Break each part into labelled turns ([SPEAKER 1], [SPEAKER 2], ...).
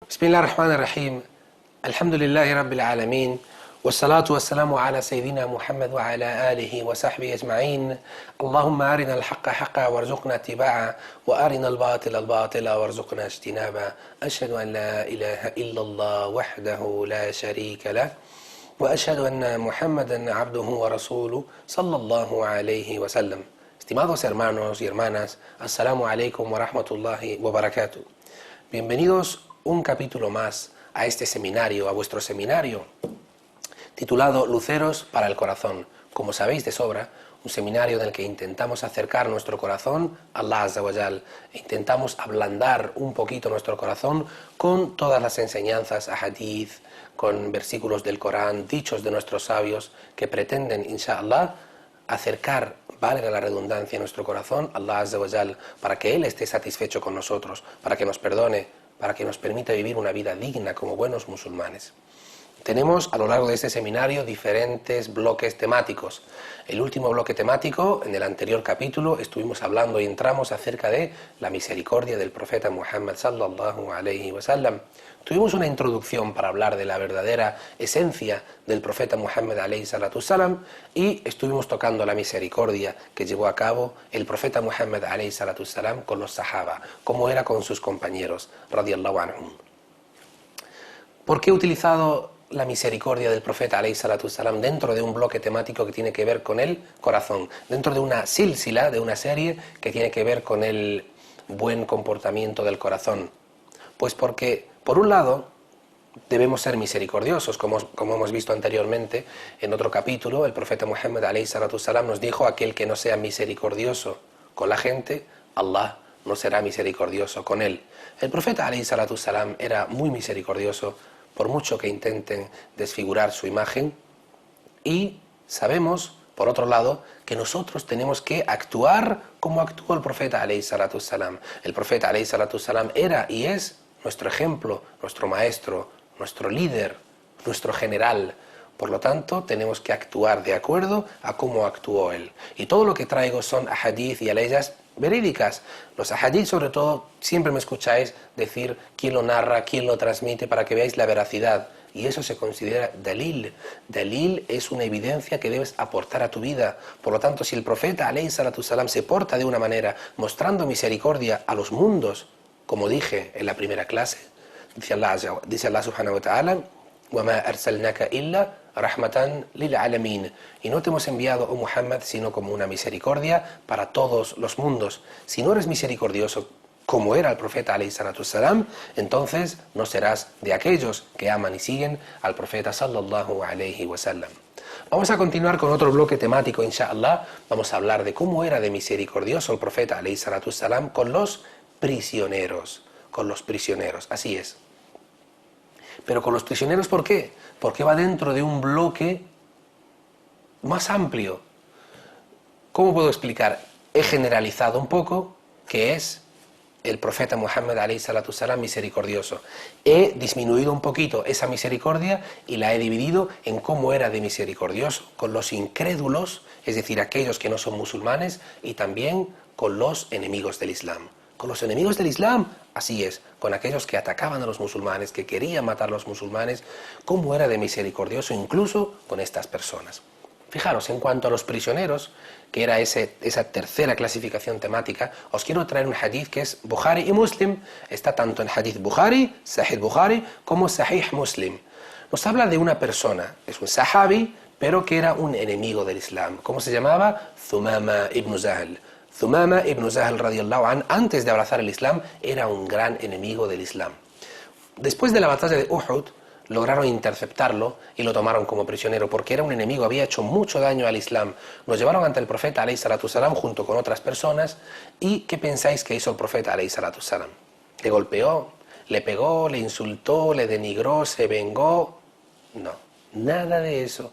[SPEAKER 1] بسم الله الرحمن الرحيم. الحمد لله رب العالمين، والصلاة والسلام على سيدنا محمد وعلى آله وصحبه أجمعين. اللهم أرنا الحق حقا وارزقنا اتباعه، وأرنا الباطل باطلا وارزقنا اجتنابه. أشهد أن لا إله إلا الله وحده لا شريك له، وأشهد أن محمدا عبده ورسوله صلى الله عليه وسلم. Estimados hermanos y hermanas, Assalamu alaikum wa rahmatullahi wa barakatuh. Bienvenidos un capítulo más a este seminario, a vuestro seminario, titulado Luceros para el Corazón. Como sabéis de sobra, un seminario en el que intentamos acercar nuestro corazón a Allah Azza wa Jal, e intentamos ablandar un poquito nuestro corazón con todas las enseñanzas ahadith, con versículos del Corán, dichos de nuestros sabios, que pretenden, inshallah, acercar, valga la redundancia, nuestro corazón a Allah Azza wa Jal, para que Él esté satisfecho con nosotros, para que nos perdone, para que nos permita vivir una vida digna como buenos musulmanes. Tenemos a lo largo de este seminario diferentes bloques temáticos. El último bloque temático, en el anterior capítulo, estuvimos hablando y entramos acerca de la misericordia del profeta Muhammad sallallahu alayhi wa sallam. Tuvimos una introducción para hablar de la verdadera esencia del profeta Muhammad alayhi salatu salam, y estuvimos tocando la misericordia que llevó a cabo el profeta Muhammad alayhi salatu salam con los sahaba, cómo era con sus compañeros, radiyallahu anhum. ¿Por qué he utilizado la misericordia del profeta alayhi salatu salam dentro de un bloque temático que tiene que ver con el corazón, dentro de una sílsila, de una serie que tiene que ver con el buen comportamiento del corazón? Pues porque, por un lado, debemos ser misericordiosos, como hemos visto anteriormente en otro capítulo. El profeta Muhammad alayhi salatu salam nos dijo: aquel que no sea misericordioso con la gente, Allah no será misericordioso con él. El profeta alayhi salatu salam era muy misericordioso, por mucho que intenten desfigurar su imagen, y sabemos, por otro lado, que nosotros tenemos que actuar como actuó el profeta alayhi salatu salam. El profeta alayhi salatu salam era y es nuestro ejemplo, nuestro maestro, nuestro líder, nuestro general. Por lo tanto, tenemos que actuar de acuerdo a cómo actuó él. Y todo lo que traigo son ahadith y aleyas verídicas. Los ahadith, sobre todo, siempre me escucháis decir quién lo narra, quién lo transmite, para que veáis la veracidad. Y eso se considera dalil. Dalil es una evidencia que debes aportar a tu vida. Por lo tanto, si el profeta alayhi salatu salam se porta de una manera mostrando misericordia a los mundos, como dije en la primera clase, dice Allah subhanahu wa ta'ala: وَمَا أَرْسَلْنَاكَ إِلَّا رَحْمَةً لِلْعَالَمِينَ. Y no te hemos enviado, oh Muhammad, sino como una misericordia para todos los mundos. Si no eres misericordioso como era el profeta alayhi salatu salam, entonces no serás de aquellos que aman y siguen al profeta sallallahu alayhi wa sallam. Vamos a continuar con otro bloque temático, inshallah. Vamos a hablar de cómo era de misericordioso el profeta alayhi salatu salam con los prisioneros. Con los prisioneros, así es. Pero con los prisioneros, ¿por qué? Porque va dentro de un bloque más amplio. ¿Cómo puedo explicar? He generalizado un poco que es el profeta Muhammad alayhi salatu salam misericordioso. He disminuido un poquito esa misericordia y la he dividido en cómo era de misericordioso con los incrédulos, es decir, aquellos que no son musulmanes, y también con los enemigos del Islam. Con los enemigos del Islam, así es, con aquellos que atacaban a los musulmanes, que querían matar a los musulmanes, cómo era de misericordioso incluso con estas personas. Fijaros, en cuanto a los prisioneros, que era esa tercera clasificación temática, os quiero traer un hadith que es Bukhari y Muslim. Está tanto en hadith Bukhari, Sahih Bukhari, como Sahih Muslim. Nos habla de una persona, es un sahabi, pero que era un enemigo del Islam. ¿Cómo se llamaba? Thumama ibn Zahl. Thumama ibn Zahl radiyallahu anh, antes de abrazar el Islam, era un gran enemigo del Islam. Después de la batalla de Uhud, lograron interceptarlo y lo tomaron como prisionero, porque era un enemigo, había hecho mucho daño al Islam. Nos llevaron ante el profeta alayhi salatu salam junto con otras personas. ¿Y qué pensáis que hizo el profeta alayhi salatu salam? ¿Le golpeó? ¿Le pegó? ¿Le insultó? ¿Le denigró? ¿Se vengó? No, nada de eso.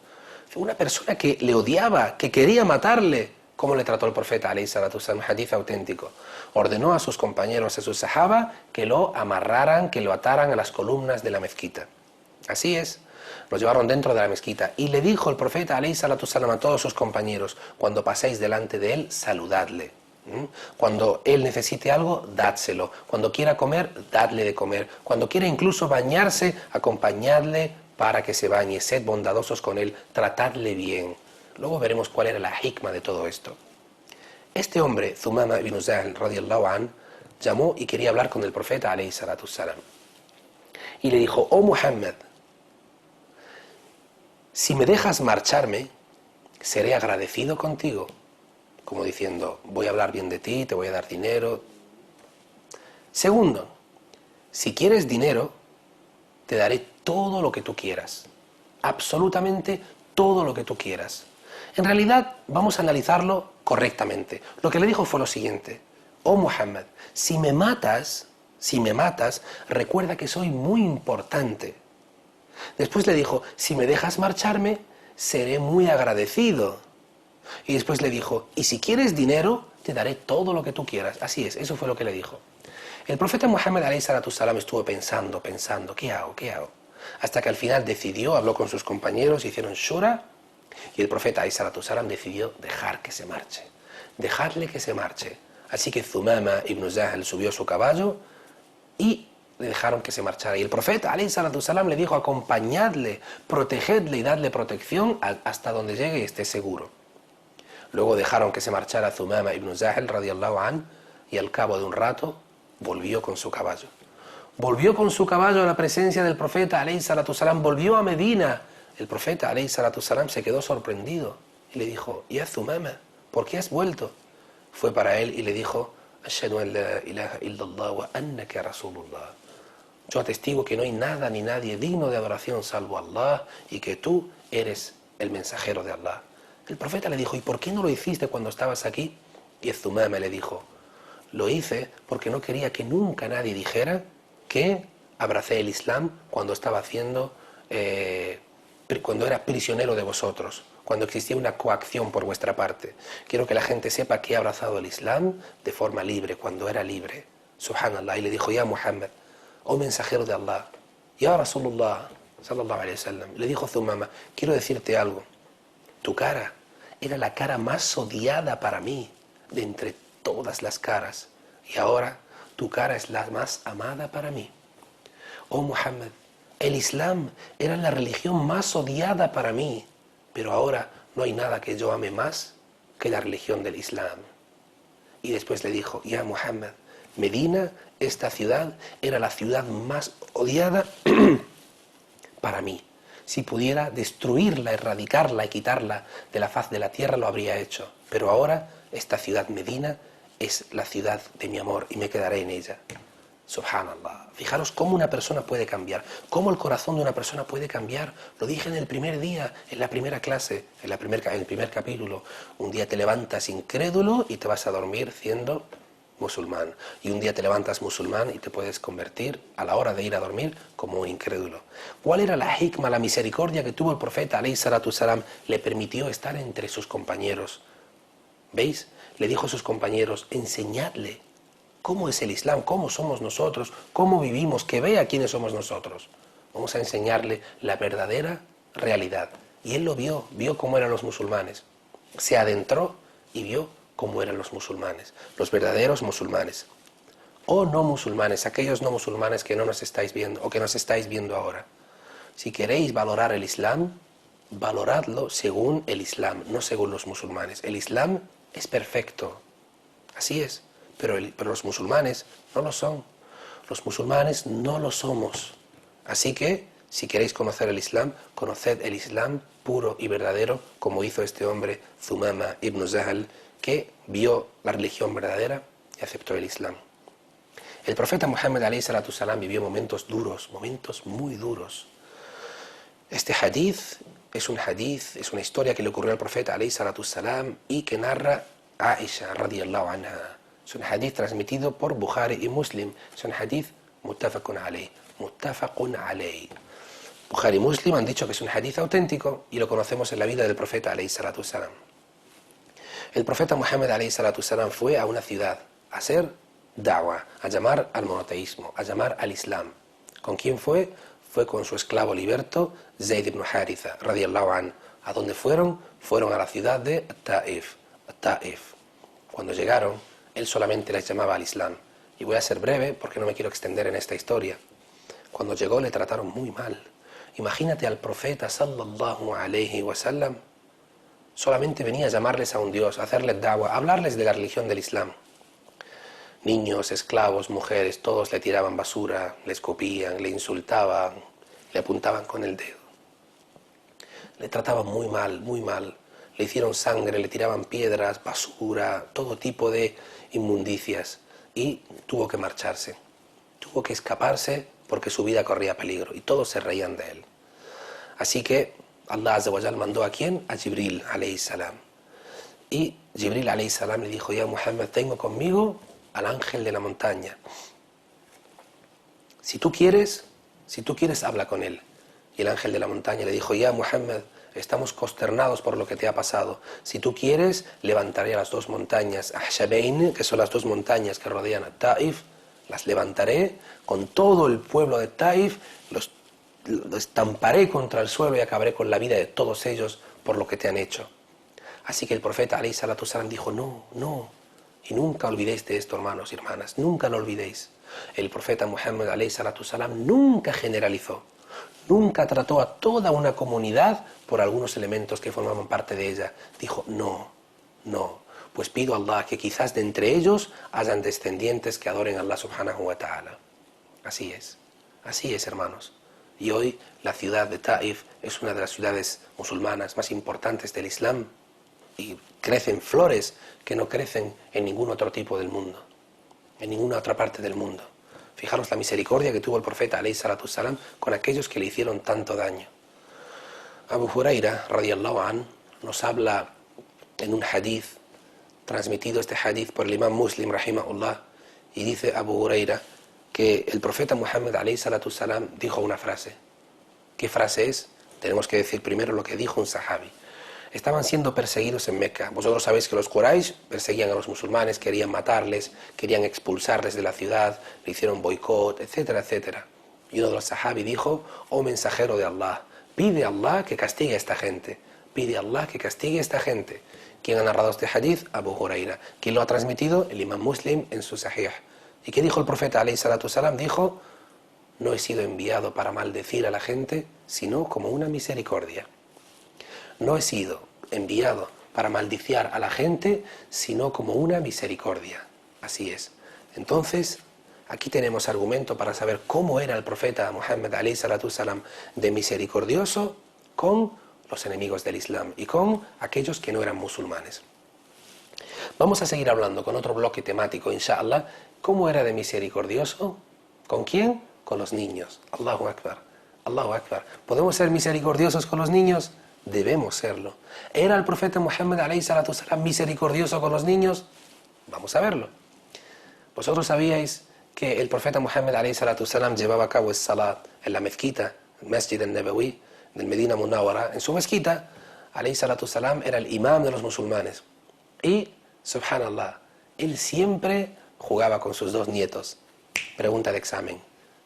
[SPEAKER 1] Fue una persona que le odiaba, que quería matarle. ¿Cómo le trató el profeta alayhi salatu salam? Hadith auténtico. Ordenó a sus compañeros, a sus sahaba, que lo amarraran, que lo ataran a las columnas de la mezquita. Así es. Lo llevaron dentro de la mezquita y le dijo el profeta alayhi salatu salam a todos sus compañeros: cuando paséis delante de él, saludadle. Cuando él necesite algo, dádselo. Cuando quiera comer, dadle de comer. Cuando quiera incluso bañarse, acompañadle para que se bañe. Sed bondadosos con él, tratadle bien. Luego veremos cuál era la hikma de todo esto. Este hombre, Thumama ibn Sahal, radiyallahu an, llamó y quería hablar con el profeta, alayhi salatu salam. Y le dijo: oh Muhammad, si me dejas marcharme, seré agradecido contigo. Como diciendo, voy a hablar bien de ti, te voy a dar dinero. Segundo, si quieres dinero, te daré todo lo que tú quieras. Absolutamente todo lo que tú quieras. En realidad, vamos a analizarlo correctamente. Lo que le dijo fue lo siguiente: oh Muhammad, si me matas, recuerda que soy muy importante. Después le dijo: si me dejas marcharme, seré muy agradecido. Y después le dijo: y si quieres dinero, te daré todo lo que tú quieras. Así es, eso fue lo que le dijo. El profeta Muhammad alayhi salatu salam estuvo pensando, ¿qué hago? Hasta que al final decidió, habló con sus compañeros, hicieron shura, y el profeta alayhi salatu salam decidió dejar que se marche. Dejarle que se marche. Así que Thumama ibn Sahal subió a su caballo y le dejaron que se marchara. Y el profeta alayhi salatu salam le dijo: acompañadle, protegedle y dadle protección hasta donde llegue y esté seguro. Luego dejaron que se marchara Thumama ibn Sahal, radiyallahu an, y al cabo de un rato volvió con su caballo. Volvió con su caballo a la presencia del profeta alayhi salatu salam, volvió a Medina. El profeta alayhi salatu salam se quedó sorprendido y le dijo: ya Thumama, ¿por qué has vuelto? Fue para él y le dijo: ashhadu an la ilaha illallah wa annaka rasulullah. Yo atestigo que no hay nada ni nadie digno de adoración salvo Allah y que tú eres el mensajero de Allah. El profeta le dijo: ¿y por qué no lo hiciste cuando estabas aquí? Y Thumama le dijo: lo hice porque no quería que nunca nadie dijera que abracé el Islam cuando estaba cuando era prisionero de vosotros, cuando existía una coacción por vuestra parte. Quiero que la gente sepa que he abrazado el Islam de forma libre, cuando era libre. Subhanallah. Y le dijo: ya Muhammad, oh mensajero de Allah, ya Rasulullah, sallallahu alayhi wa sallam. Le dijo Thumama: quiero decirte algo. Tu cara era la cara más odiada para mí de entre todas las caras, y ahora tu cara es la más amada para mí. Oh Muhammad, el Islam era la religión más odiada para mí, pero ahora no hay nada que yo ame más que la religión del Islam. Y después le dijo: ya Muhammad, Medina, esta ciudad, era la ciudad más odiada para mí. Si pudiera destruirla, erradicarla y quitarla de la faz de la tierra, lo habría hecho. Pero ahora esta ciudad Medina es la ciudad de mi amor y me quedaré en ella. Subhanallah. Fijaros cómo una persona puede cambiar, cómo el corazón de una persona puede cambiar. Lo dije en el primer día, en la primera clase, en el primer capítulo. Un día te levantas incrédulo y te vas a dormir siendo musulmán. Y un día te levantas musulmán y te puedes convertir a la hora de ir a dormir como un incrédulo. ¿Cuál era la hikma, la misericordia que tuvo el profeta alayhi salatu salam? Le permitió estar entre sus compañeros. ¿Veis? Le dijo a sus compañeros: enseñadle cómo es el Islam, cómo somos nosotros, cómo vivimos, que vea quiénes somos nosotros. Vamos a enseñarle la verdadera realidad. Y él lo vio cómo eran los musulmanes. Se adentró y vio cómo eran los musulmanes, los verdaderos musulmanes. O no musulmanes, aquellos no musulmanes que no nos estáis viendo o que nos estáis viendo ahora. Si queréis valorar el Islam, valoradlo según el Islam, no según los musulmanes. El Islam es perfecto, así es, pero los musulmanes no lo son. Los musulmanes no lo somos. Así que, si queréis conocer el Islam, conoced el Islam puro y verdadero, como hizo este hombre, Thumama ibn Sahal, que vio la religión verdadera y aceptó el Islam. El profeta Muhammad alayhi salatu salam vivió momentos duros, momentos muy duros. Este hadith es una historia que le ocurrió al profeta alayhi salatu salam y que narra Aisha radiyallahu anha. Es un hadith transmitido por Bukhari y Muslim. Es un hadith muttafaqun alayh. Bukhari y Muslim han dicho que es un hadith auténtico y lo conocemos en la vida del profeta alayhi salatu salam. El profeta Muhammad alayhi salatu salam fue a una ciudad a hacer da'wah, a llamar al monoteísmo, a llamar al Islam. ¿Con quién fue? Fue con su esclavo liberto Zayd ibn Haritha radiyallahu an. ¿A dónde fueron? Fueron a la ciudad de Taif. Cuando llegaron, él solamente les llamaba al Islam. Y voy a ser breve porque no me quiero extender en esta historia. Cuando llegó le trataron muy mal. Imagínate al profeta sallallahu alayhi wa sallam, solamente venía a llamarles a un Dios, a hacerles da'wah, a hablarles de la religión del Islam. Niños, esclavos, mujeres, todos le tiraban basura, le escupían, le insultaban, le apuntaban con el dedo. Le trataban muy mal, muy mal. Le hicieron sangre, le tiraban piedras, basura, todo tipo de inmundicias. Y tuvo que marcharse. Tuvo que escaparse porque su vida corría peligro. Y todos se reían de él. Así que Allah Azza wa Jal mandó ¿a quién? A Jibril alayhi salam. Y Jibril alayhi salam le dijo: ya Muhammad, tengo conmigo al ángel de la montaña. Si tú quieres, habla con él. Y el ángel de la montaña le dijo: ya Muhammad, estamos consternados por lo que te ha pasado. Si tú quieres, levantaré las dos montañas Ahshabain, que son las dos montañas que rodean a Taif, las levantaré con todo el pueblo de Taif, los estamparé contra el suelo y acabaré con la vida de todos ellos por lo que te han hecho. Así que el profeta alayhi salatu salam dijo: no, y nunca olvidéis de esto, hermanos y hermanas, nunca lo olvidéis. El profeta Muhammad alayhi salatu salam nunca generalizó, nunca trató a toda una comunidad por algunos elementos que formaban parte de ella. Dijo: no, pues pido a Allah que quizás de entre ellos hayan descendientes que adoren a Allah subhanahu wa ta'ala. Así es, hermanos. Y hoy la ciudad de Taif es una de las ciudades musulmanas más importantes del Islam y crecen flores que no crecen en ningún otro tipo del mundo, en ninguna otra parte del mundo. Fijaros la misericordia que tuvo el profeta alayhi salatu salam con aquellos que le hicieron tanto daño. Abu Huraira radiyallahu an nos habla en un hadith, transmitido este hadith por el imam Muslim rahimahullah, y dice Abu Huraira que el profeta Muhammad alayhi salatu salam dijo una frase. ¿Qué frase es? Tenemos que decir primero lo que dijo un sahabi. Estaban siendo perseguidos en Meca. Vosotros sabéis que los Quraysh perseguían a los musulmanes, querían matarles, querían expulsarles de la ciudad, le hicieron boicot, etcétera, etcétera. Y uno de los sahabi dijo: oh mensajero de Allah, pide a Allah que castigue a esta gente. Pide a Allah que castigue a esta gente. ¿Quién ha narrado este hadith? Abu Huraira. ¿Quién lo ha transmitido? El imam Muslim en su Sahih. ¿Y qué dijo el profeta alayhi salatu salam? Dijo: no he sido enviado para maldecir a la gente, sino como una misericordia. No he sido enviado para maldiciar a la gente, sino como una misericordia. Así es. Entonces, aquí tenemos argumento para saber cómo era el profeta Muhammad alayhi salatu salam de misericordioso con los enemigos del Islam y con aquellos que no eran musulmanes. Vamos a seguir hablando con otro bloque temático, inshallah. ¿Cómo era de misericordioso? ¿Con quién? Con los niños. Allahu Akbar. Allahu Akbar. ¿Podemos ser misericordiosos con los niños? Debemos serlo. ¿Era el profeta Muhammad alayhi salatu salam misericordioso con los niños? Vamos a verlo. Vosotros sabíais que el profeta Muhammad alayhi salatu salam llevaba a cabo el salat en la mezquita, el Masjid al-Nabawi, del Medina Munawwara. En su mezquita, alayhi salatu salam era el imam de los musulmanes. Y, subhanallah, él siempre jugaba con sus dos nietos. Pregunta de examen.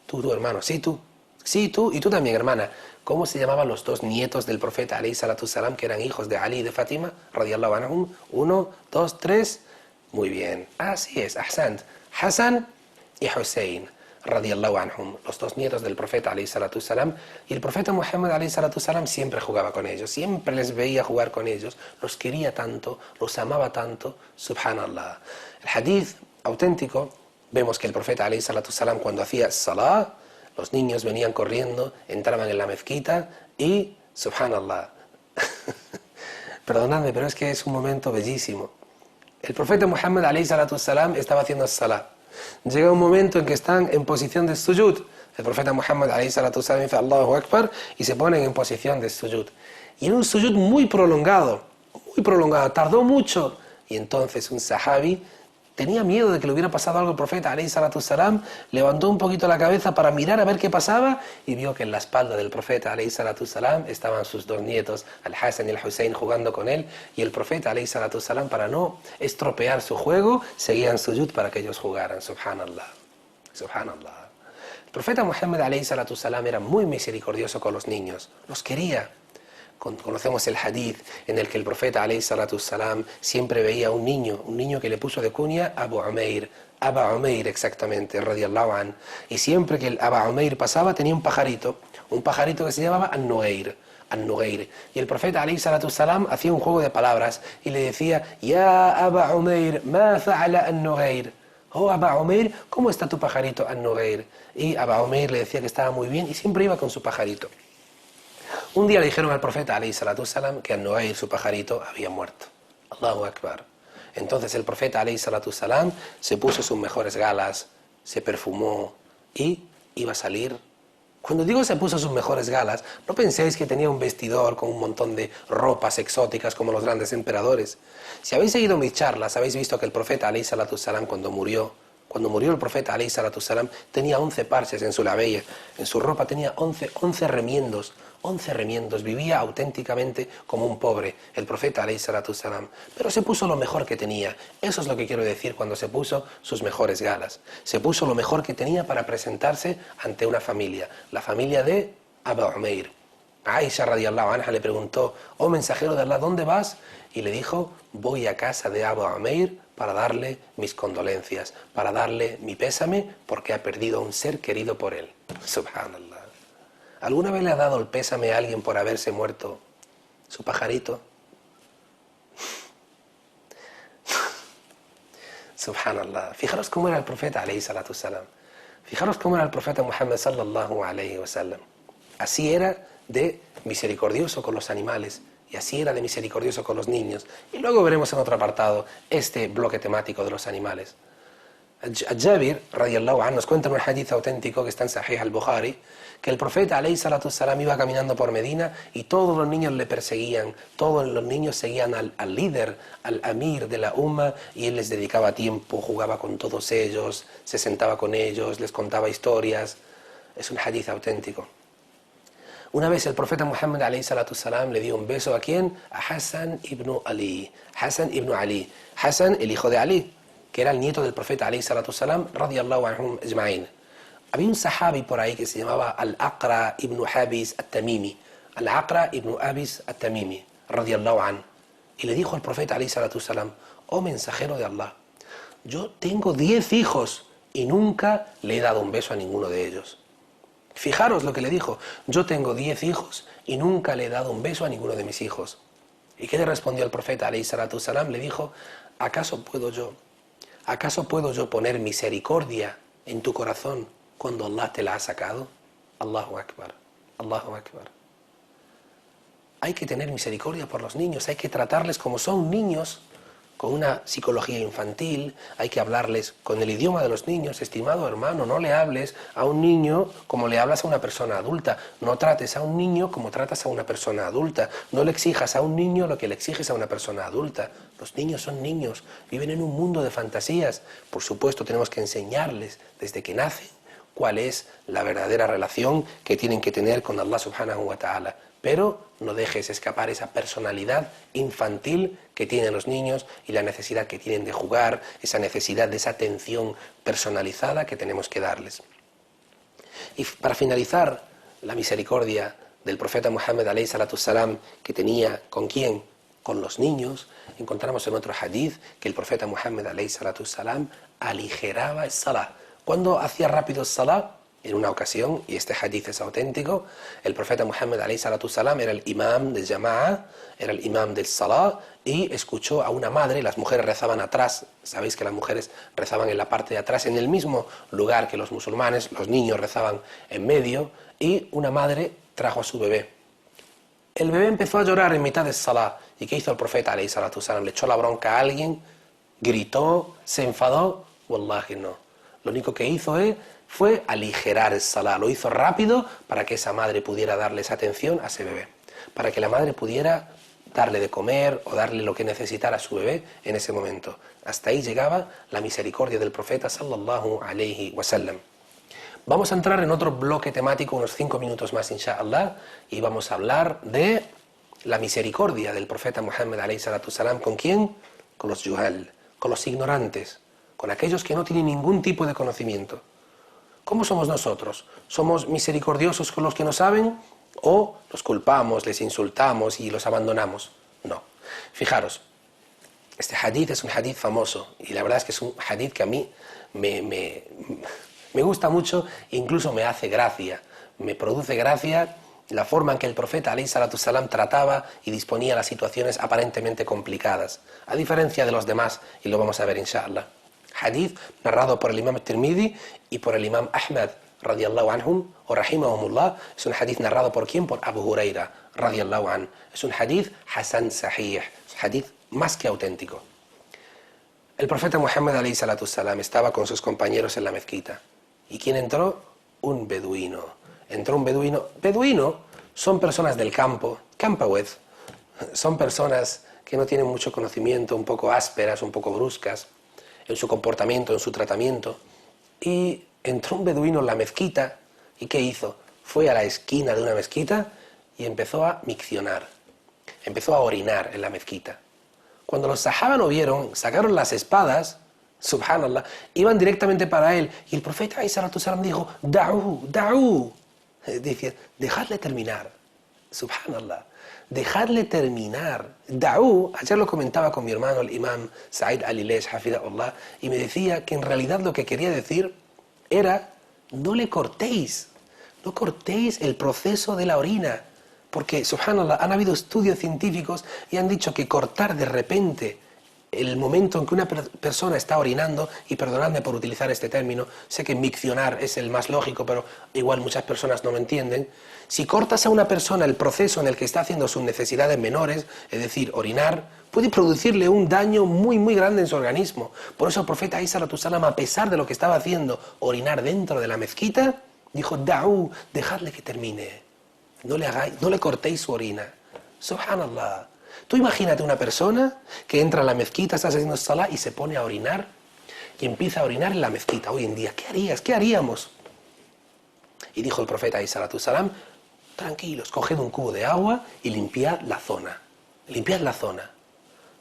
[SPEAKER 1] Tú, hermano, sí, tú. Sí, tú, y tú también, hermana. ¿Cómo se llamaban los dos nietos del profeta alayhi salatu salam, que eran hijos de Ali y de Fátima, radiyallahu anhum? 1, 2, 3. Muy bien. Así es, ahsant. Hassan y Hussein, radiyallahu anhum, los dos nietos del profeta alayhi salatu salam. Y el profeta Muhammad alayhi salatu salam siempre jugaba con ellos, siempre les veía jugar con ellos, los quería tanto, los amaba tanto, subhanallah. El hadith auténtico, vemos que el profeta alayhi salatu salam, cuando hacía salah, los niños venían corriendo, entraban en la mezquita y, subhanallah, perdonadme, pero es que es un momento bellísimo. El profeta Muhammad alayhi salatu salam estaba haciendo salah. Llega un momento en que están en posición de sujud. El profeta Muhammad alayhi salatu salam dice Allahu Akbar y se ponen en posición de sujud. Y en un sujud muy prolongado, tardó mucho. Y entonces un sahabi tenía miedo de que le hubiera pasado algo al profeta alayhi salatu salam, levantó un poquito la cabeza para mirar a ver qué pasaba y vio que en la espalda del profeta alayhi salatu salam estaban sus dos nietos, al-Hassan y al-Hussein, jugando con él, y el profeta alayhi salatu salam, para no estropear su juego, seguía en sujud para que ellos jugaran. Subhanallah, subhanallah. El profeta Muhammad alayhi salatu salam era muy misericordioso con los niños, los quería. Conocemos el hadith en el que el profeta alayhi salatu salam siempre veía a un niño que le puso de cuña Abu Umair, Aba Umair exactamente, radiyallahu an. Y siempre que el Aba Umair pasaba tenía un pajarito que se llamaba An-Nugair. Y el profeta alayhi salatu salam hacía un juego de palabras y le decía, Ya Aba Umair, ma fa'ala An-Nugair. Oh Aba Umair, ¿cómo está tu pajarito An-Nugair? Y Aba Umair le decía que estaba muy bien y siempre iba con su pajarito. Un día le dijeron al profeta alayhi salatu salam que An-Nugair, su pajarito, había muerto. Allahu Akbar. Entonces el profeta alayhi salatu salam se puso sus mejores galas, se perfumó y iba a salir. Cuando digo se puso sus mejores galas, no penséis que tenía un vestidor con un montón de ropas exóticas como los grandes emperadores. Si habéis seguido mis charlas, habéis visto que el profeta alayhi salatu salam cuando murió el profeta alayhi salatu salam tenía 11 parches en su labella, en su ropa tenía 11 remiendos. 11 remiendos, vivía auténticamente como un pobre, el profeta alayhi salatu salam, pero se puso lo mejor que tenía. Eso es lo que quiero decir cuando se puso sus mejores galas. Se puso lo mejor que tenía para presentarse ante una familia, la familia de Abu Umair. Aisha radiyallahu anha le preguntó, oh mensajero de Allah, ¿dónde vas? Y le dijo, voy a casa de Abu Umair para darle mis condolencias, para darle mi pésame porque ha perdido a un ser querido por él. Subhanallah. ¿Alguna vez le ha dado el pésame a alguien por haberse muerto su pajarito? Subhanallah. Fijaros cómo era el profeta alayhi salatu salam. Fijaros cómo era el profeta Muhammad sallallahu alayhi wa sallam. Así era de misericordioso con los animales y así era de misericordioso con los niños. Y luego veremos en otro apartado este bloque temático de los animales. Jabir, radiyallahu anhu, nos cuenta en un hadith auténtico que está en Sahih al-Bukhari, que el profeta alayhi salatu salam iba caminando por Medina y todos los niños le perseguían, todos los niños seguían al líder, al amir de la umma, y él les dedicaba tiempo, jugaba con todos ellos, se sentaba con ellos, les contaba historias. Es un hadith auténtico. Una vez el profeta Muhammad alayhi salatu salam le dio un beso, ¿a quién? A Hassan ibn Ali. Hassan ibn Ali. Hassan, el hijo de Ali, que era el nieto del profeta alayhi salatu salam, radiyallahu anhum ajma'in. Había un sahabi por ahí que se llamaba Al-Aqra ibn Habis At-Tamimi. Al-Aqra ibn Habis At-Tamimi, radiyallahu anhu. Y le dijo al profeta alayhi salatu salam, oh mensajero de Allah, yo tengo 10 hijos y nunca le he dado un beso a ninguno de ellos. Fijaros lo que le dijo, yo tengo 10 hijos y nunca le he dado un beso a ninguno de mis hijos. ¿Y qué le respondió el profeta alayhi salatu salam? Le dijo, ¿acaso puedo yo poner misericordia en tu corazón cuando Allah te la ha sacado? Allahu Akbar, Allahu Akbar. Hay que tener misericordia por los niños, hay que tratarles como son niños, con una psicología infantil, hay que hablarles con el idioma de los niños. Estimado hermano, no le hables a un niño como le hablas a una persona adulta, no trates a un niño como tratas a una persona adulta, no le exijas a un niño lo que le exiges a una persona adulta. Los niños son niños, viven en un mundo de fantasías. Por supuesto tenemos que enseñarles desde que nacen cuál es la verdadera relación que tienen que tener con Allah subhanahu wa ta'ala. Pero no dejes escapar esa personalidad infantil que tienen los niños y la necesidad que tienen de jugar, esa necesidad de esa atención personalizada que tenemos que darles. Y para finalizar, la misericordia del profeta Muhammad alayhi salatu salam que tenía, ¿con quién? Con los niños. Encontramos en otro hadith que el profeta Muhammad alayhi salatu salam aligeraba el salah. Cuando hacía rápido el salah, en una ocasión, y este hadith es auténtico, el profeta Muhammad alayhi salatu salam era el imam del jama'a, era el imam del salah, y escuchó a una madre, las mujeres rezaban atrás, sabéis que las mujeres rezaban en la parte de atrás, en el mismo lugar que los musulmanes, los niños rezaban en medio, y una madre trajo a su bebé. El bebé empezó a llorar en mitad del salah, ¿y qué hizo el profeta alayhi salatu salam? ¿Le echó la bronca a alguien? ¿Gritó? ¿Se enfadó? Wallahi no. Lo único que hizo fue aligerar el salah, lo hizo rápido para que esa madre pudiera darle esa atención a ese bebé, para que la madre pudiera darle de comer o darle lo que necesitara a su bebé en ese momento. Hasta ahí llegaba la misericordia del profeta sallallahu alayhi wa sallam. Vamos a entrar en otro bloque temático, unos 5 minutos más, inshallah, y vamos a hablar de la misericordia del profeta Muhammad alayhi salatu salam. ¿Con quién? Con los juhal, con los ignorantes, con aquellos que no tienen ningún tipo de conocimiento. ¿Cómo somos nosotros? ¿Somos misericordiosos con los que no saben o los culpamos, les insultamos y los abandonamos. No. Fijaros, este hadith es un hadith famoso y la verdad es que es un hadith que a mí me gusta mucho e incluso me hace gracia. Me produce gracia la forma en que el profeta alayhi salatu salam trataba y disponía las situaciones aparentemente complicadas, a diferencia de los demás, y lo vamos a ver inshallah. Hadith narrado por el imam Tirmidhi y por el imam Ahmad radiyallahu anhum o rahimahumullah. Es un hadith narrado por ¿quién? Por Abu Huraira radiyallahu anhu. Es un hadith hasan sahih, es un hadith más que auténtico. El profeta Muhammad alayhi salatu salam estaba con sus compañeros en la mezquita. ¿Y quién entró? Un beduino. Entró un beduino. Beduino son personas del campo, campawed. Son personas que no tienen mucho conocimiento, un poco ásperas, un poco bruscas en su comportamiento, en su tratamiento. Y entró un beduino en la mezquita. ¿Y qué hizo? Fue a la esquina de una mezquita y empezó a miccionar. Empezó a orinar en la mezquita. Cuando los sahaba lo vieron, sacaron las espadas, subhanallah, iban directamente para él. Y el profeta alayhi salatu salam dijo, da'u, da'u. Dice, dejadle terminar. Subhanallah. Dejadle terminar. Da'u, ayer lo comentaba con mi hermano el imam Sa'id al-Ilesh, hafidahullah, y me decía que en realidad lo que quería decir era, no le cortéis. No cortéis el proceso de la orina. Porque, subhanallah, han habido estudios científicos y han dicho que cortar de repente el momento en que una persona está orinando, y perdonadme por utilizar este término, sé que miccionar es el más lógico, pero igual muchas personas no lo entienden. Si cortas a una persona el proceso en el que está haciendo sus necesidades menores, es decir, orinar, puede producirle un daño muy, muy grande en su organismo. Por eso el profeta alayhi salatu salam, a pesar de lo que estaba haciendo, orinar dentro de la mezquita, dijo, da'u, dejadle que termine. No le cortéis su orina. Subhanallah. Tú imagínate una persona que entra a la mezquita, estás haciendo salah y se pone a orinar y empieza a orinar en la mezquita. Hoy en día, ¿qué harías? ¿Qué haríamos? Y dijo el profeta alayhi salatu salam, tranquilos, coged un cubo de agua y limpiad la zona. Limpiad la zona.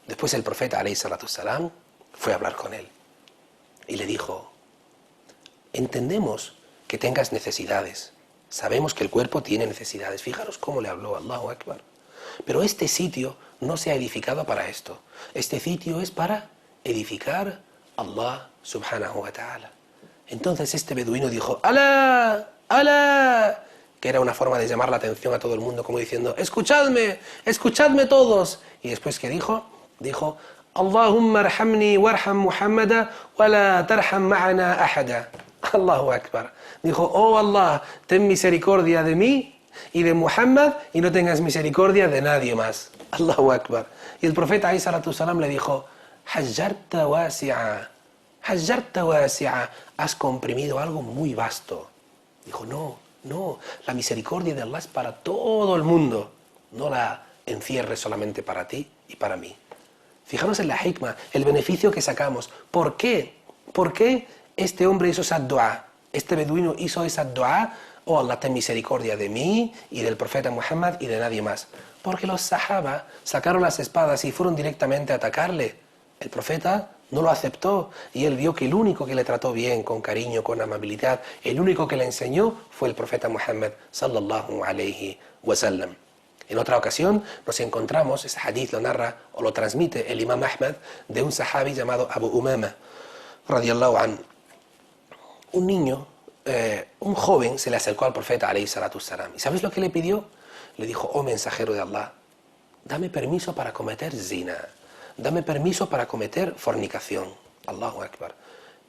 [SPEAKER 1] Después el profeta alayhi salatu salam fue a hablar con él y le dijo, entendemos que tengas necesidades. Sabemos que el cuerpo tiene necesidades. Fijaros cómo le habló, Allahu Akbar. Pero este sitio no se ha edificado para esto. Este sitio es para edificar Allah subhanahu wa ta'ala. Entonces este beduino dijo, ¡Alá! ¡Alá! Que era una forma de llamar la atención a todo el mundo, como diciendo, ¡escuchadme! ¡Escuchadme todos! Y después, ¿qué dijo? Dijo, Allahumma arhamni warham Muhammada wa la tarham ma'ana ahada. Allahu Akbar. Dijo, oh Allah, ten misericordia de mí y de Muhammad y no tengas misericordia de nadie más. Allahu Akbar. Y el profeta alayhi salatu salam le dijo, hajjarta wasi'a, hajjarta wasi'a, has comprimido algo muy vasto. Dijo, no, la misericordia de Allah es para todo el mundo, no la encierres solamente para ti y para mí. Fijaros en la hikmah, el beneficio que sacamos. ¿Por qué? ¿Por qué este hombre hizo esa dua? Este beduino hizo esa dua, oh Allah, ten misericordia de mí y del profeta Muhammad y de nadie más. Porque los sahaba sacaron las espadas y fueron directamente a atacarle. El profeta no lo aceptó y él vio que el único que le trató bien, con cariño, con amabilidad, el único que le enseñó fue el profeta Muhammad sallallahu alayhi wa sallam. En otra ocasión nos encontramos, este hadith lo narra o lo transmite el imam Ahmad, de un sahabi llamado Abu Umama radiyallahu anhu. Un niño, un joven se le acercó al profeta alayhi salatu salam. ¿Y sabes lo que le pidió? Le dijo, oh mensajero de Allah, dame permiso para cometer zina, dame permiso para cometer fornicación. Allahu Akbar.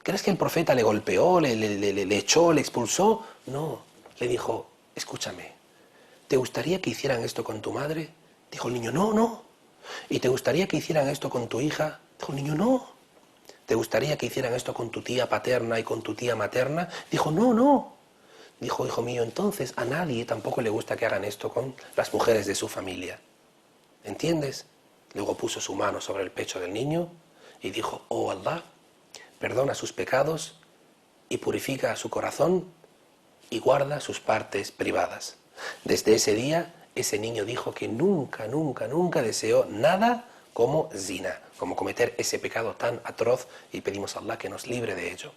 [SPEAKER 1] ¿Crees que el profeta le golpeó, le echó, le expulsó? No, le dijo, escúchame, ¿te gustaría que hicieran esto con tu madre? Dijo el niño, no. ¿Y te gustaría que hicieran esto con tu hija? Dijo el niño, no. ¿Te gustaría que hicieran esto con tu tía paterna y con tu tía materna? Dijo, no. Dijo, hijo mío, entonces a nadie tampoco le gusta que hagan esto con las mujeres de su familia. ¿Entiendes? Luego puso su mano sobre el pecho del niño y dijo, oh Allah, perdona sus pecados y purifica su corazón y guarda sus partes privadas. Desde ese día, ese niño dijo que nunca deseó nada como zina, como cometer ese pecado tan atroz, y pedimos a Allah que nos libre de ello.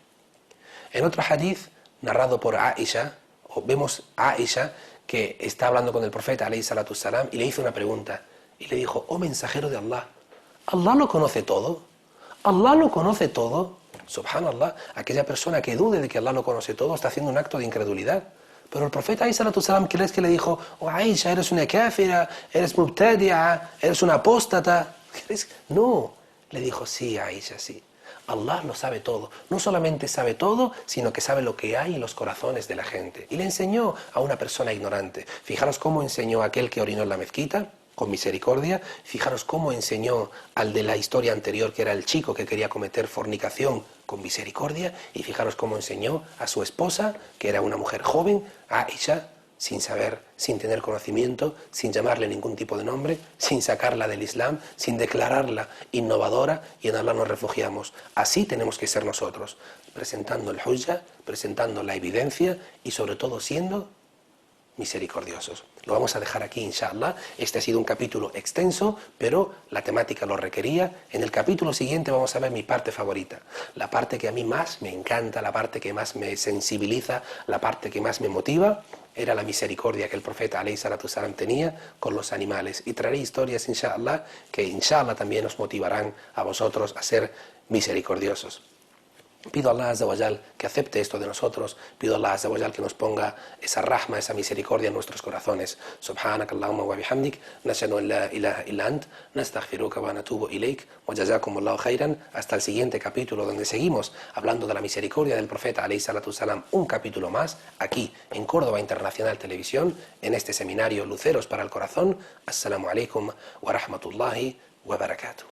[SPEAKER 1] En otro hadith narrado por Aisha, vemos a Aisha que está hablando con el profeta alayhi salatu salam y le hizo una pregunta y le dijo: oh mensajero de Allah, ¿Allah lo conoce todo? ¿Allah lo conoce todo? Subhanallah, aquella persona que dude de que Allah lo conoce todo está haciendo un acto de incredulidad. Pero el profeta alayhi salatu salam, ¿crees que le dijo: oh Aisha, eres una kafira, eres mubtadi'a, eres una apóstata? No, le dijo: sí Aisha, sí. Allah lo sabe todo. No solamente sabe todo, sino que sabe lo que hay en los corazones de la gente. Y le enseñó a una persona ignorante. Fijaros cómo enseñó a aquel que orinó en la mezquita, con misericordia. Fijaros cómo enseñó al de la historia anterior, que era el chico que quería cometer fornicación, con misericordia. Y fijaros cómo enseñó a su esposa, que era una mujer joven, Aisha, sin saber, sin tener conocimiento, sin llamarle ningún tipo de nombre, sin sacarla del Islam, sin declararla innovadora, y en Allah nos refugiamos. Así tenemos que ser nosotros, presentando el hujja, presentando la evidencia y sobre todo siendo misericordiosos. Lo vamos a dejar aquí, inshallah. Este ha sido un capítulo extenso, pero la temática lo requería. En el capítulo siguiente vamos a ver mi parte favorita, la parte que a mí más me encanta, la parte que más me sensibiliza, la parte que más me motiva. Era la misericordia que el profeta alayhi salatu salam tenía con los animales. Y traeré historias, inshallah, que inshallah también os motivarán a vosotros a ser misericordiosos. Pido a Allah Azza wa Jal que acepte esto de nosotros. Pido a Allah Azza wa Jal que nos ponga esa rahma, esa misericordia en nuestros corazones. Subhanak Allahumma wa bihamdik, nashhadu an la ilaha illa ant, nastaghfiruka wa natubu ilayk, wa jazakumullahu khairan. Hasta el siguiente capítulo, donde seguimos hablando de la misericordia del profeta alayhi salatu salam, un capítulo más, aquí en Córdoba Internacional Televisión, en este seminario Luceros para el Corazón. Assalamu alaikum wa rahmatullahi wa barakatuh.